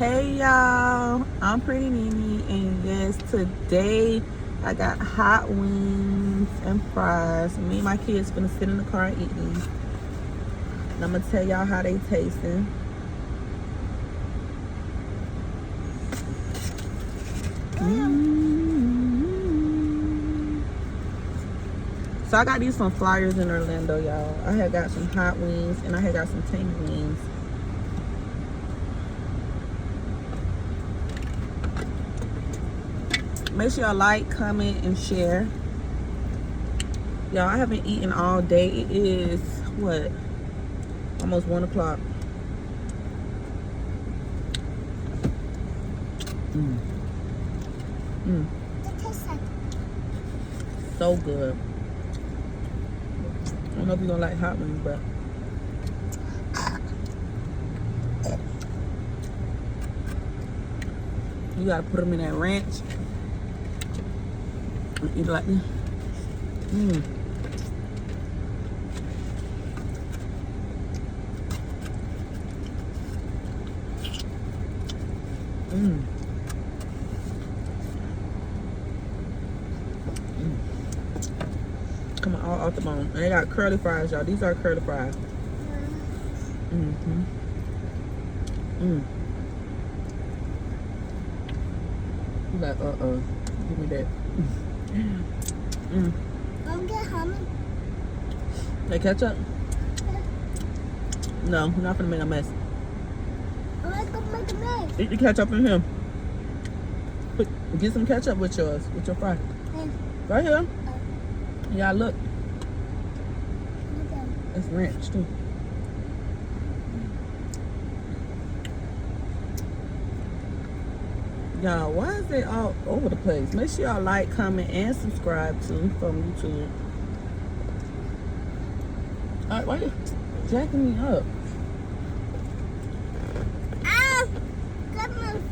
Hey y'all, I'm Pretty Nene, and yes, today I got hot wings and fries. Me and my kids finna sit in the car and eat these. And I'm gonna tell y'all how they tasting. So I got these from Flyers in Orlando, y'all. I had got some hot wings and I had got some tangy wings. Make sure y'all like, comment, and share. Y'all, I haven't eaten all day. It is, what? Almost 1 o'clock. So good. I don't know if you're gonna like hot wings, but you gotta put them in that ranch and eat it like this. Come on, all off the bone. And they got curly fries, y'all. These are curly fries. You like, give me that. Don't get hummy. They ketchup? No, we're not gonna make a mess. I'm not gonna make a mess. Eat the ketchup in here. Get some ketchup with yours, with your fry. Right here. Yeah, look. It's ranch too. Y'all, why is it all over the place? Make sure y'all like, comment, and subscribe too from YouTube. Alright, why you jacking me up? Ah! Goodness.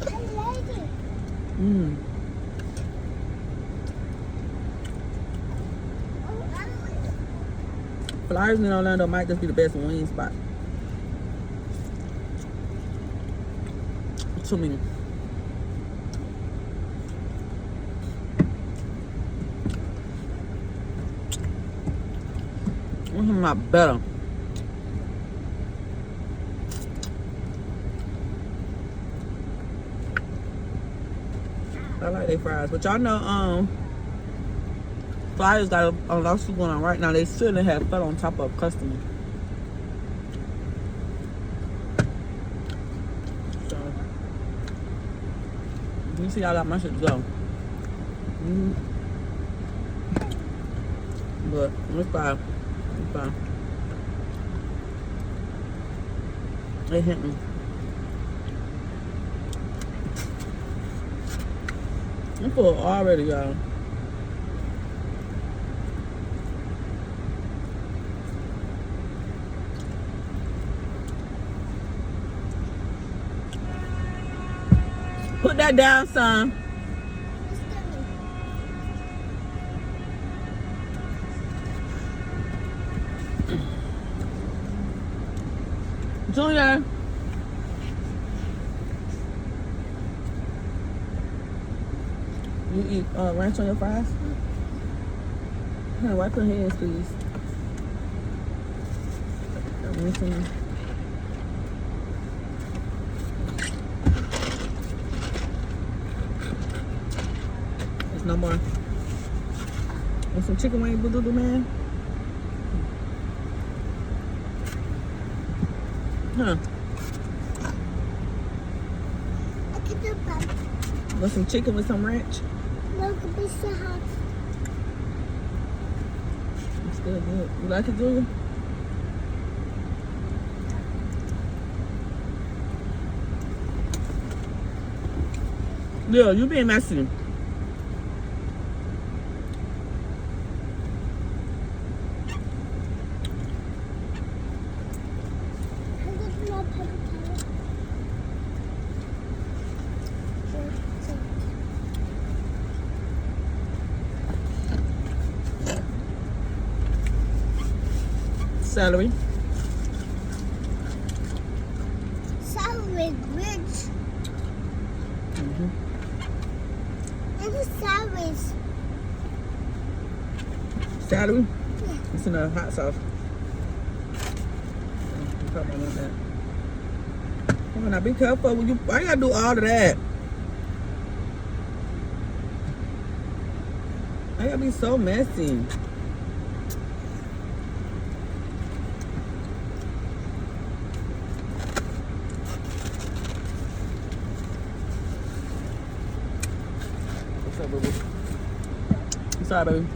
I like it. Flyers in Orlando might just be the best wing spot. To me. This is not better. I like their fries, but y'all know Flyers got a lawsuit going on right now. They shouldn't have fell on top of a customer. So you see how that much it go. But it's fine. It's fine. It hit me. I'm full already, y'all. Put that down, son. Junior. You eat ranch on your fries? Here, wipe your hands, please. There's no more. Want some chicken wing, boo-doo, man? Huh? I can do that. Want some chicken with some ranch? Look, it's so hot. It's still good. You like it, Julia? Yeah, you being messy. celery. Celery rich. Mm-hmm. And the celery's. Celery. Yeah. It's in a hot sauce. Come on, that. Come on, now be careful. When you, I gotta do all of that. I gotta be so messy. What's up, baby? I'm sorry, baby.